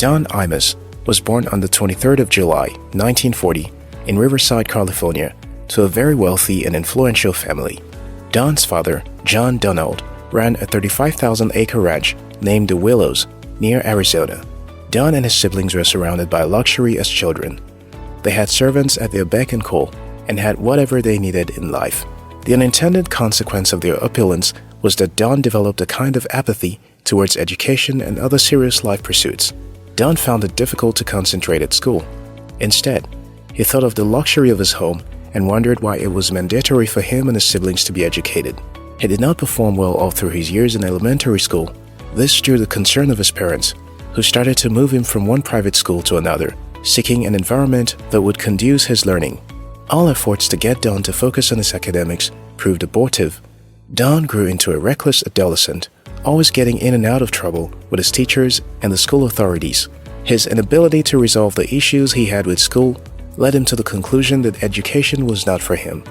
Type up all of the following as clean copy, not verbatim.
Don Imus was born on the 23rd of July, 1940, in Riverside, California, to a very wealthy and influential family. Don's father, John Donald, ran a 35,000-acre ranch named the Willows near Arizona. Don and his siblings were surrounded by luxury as children. They had servants at their beck and call and had whatever they needed in life. The unintended consequence of their opulence was that Don developed a kind of apathy towards education and other serious life pursuits. Don found it difficult to concentrate at school. Instead, he thought of the luxury of his home and wondered why it was mandatory for him and his siblings to be educated. He did not perform well all through his years in elementary school. This drew the concern of his parents, who started to move him from one private school to another, seeking an environment that would conduce his learning. All efforts to get Don to focus on his academics proved abortive. Don grew into a reckless adolescent, always getting in and out of trouble with his teachers and the school authorities. His inability to resolve the issues he had with school led him to the conclusion that education was not for him.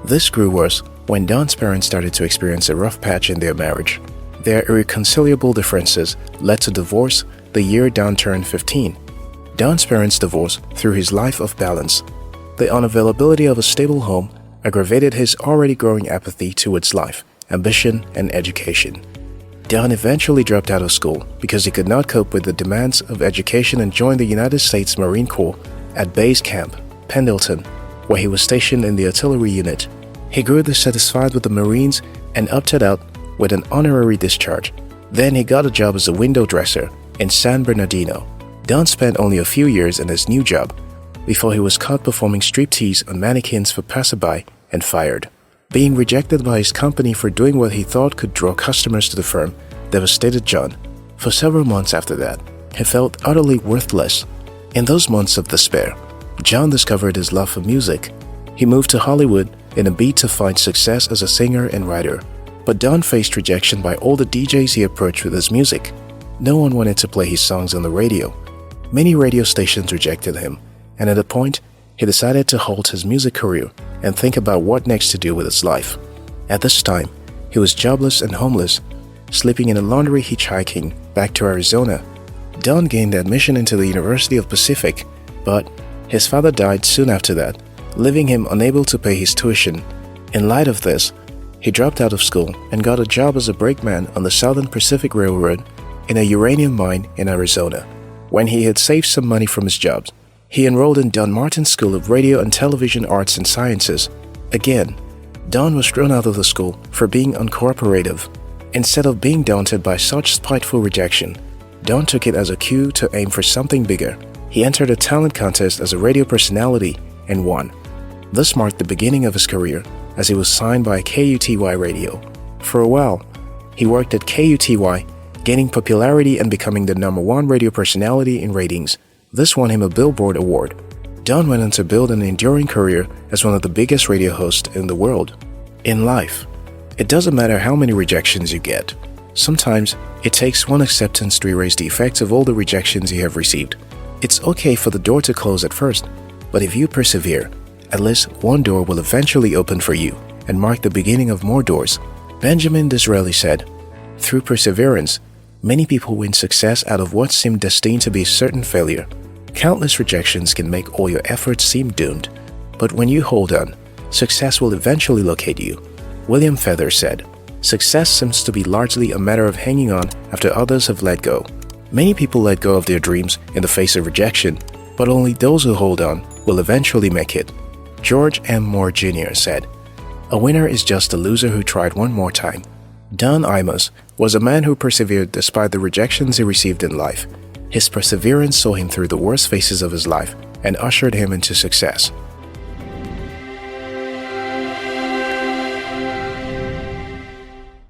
This grew worse when Don's parents started to experience a rough patch in their marriage. Their irreconcilable differences led to divorce the year Don turned 15. Don's parents divorced through his life of balance. The unavailability of a stable home aggravated his already growing apathy towards life, ambition, and education. Don eventually dropped out of school because he could not cope with the demands of education and joined the United States Marine Corps at Base Camp, Pendleton, where he was stationed in the artillery unit. He grew dissatisfied with the Marines and opted out with an honorary discharge. Then he got a job as a window dresser in San Bernardino. Don spent only a few years in his new job before he was caught performing striptease on mannequins for passerby and fired. Being rejected by his company for doing what he thought could draw customers to the firm devastated John. For several months after that, he felt utterly worthless. In those months of despair, John discovered his love for music. He moved to Hollywood in a bid to find success as a singer and writer. But Don faced rejection by all the DJs he approached with his music. No one wanted to play his songs on the radio. Many radio stations rejected him, and at a point, he decided to halt his music career and think about what next to do with his life. At this time, he was jobless and homeless, sleeping in a laundry hitchhiking back to Arizona. Don gained admission into the University of Pacific, but his father died soon after that, leaving him unable to pay his tuition. In light of this, he dropped out of school and got a job as a brakeman on the Southern Pacific Railroad in a uranium mine in Arizona. When he had saved some money from his job, he enrolled in Don Martin School of Radio and Television Arts and Sciences. Again, Don was thrown out of the school for being uncooperative. Instead of being daunted by such spiteful rejection, Don took it as a cue to aim for something bigger. He entered a talent contest as a radio personality and won. This marked the beginning of his career as he was signed by KUTY Radio. For a while, he worked at KUTY, gaining popularity and becoming the #1 radio personality in ratings. This won him a Billboard Award. Don went on to build an enduring career as one of the biggest radio hosts in the world. In life, it doesn't matter how many rejections you get. Sometimes, it takes one acceptance to erase the effects of all the rejections you have received. It's okay for the door to close at first, but if you persevere, at least one door will eventually open for you and mark the beginning of more doors. Benjamin Disraeli said, "Through perseverance, many people win success out of what seemed destined to be certain failure. Countless rejections can make all your efforts seem doomed, but when you hold on, success will eventually locate you." William Feather said, "Success seems to be largely a matter of hanging on after others have let go." Many people let go of their dreams in the face of rejection, but only those who hold on will eventually make it. George M. Moore Jr. said, "A winner is just a loser who tried one more time." Don Imus was a man who persevered despite the rejections he received in life. His perseverance saw him through the worst phases of his life and ushered him into success.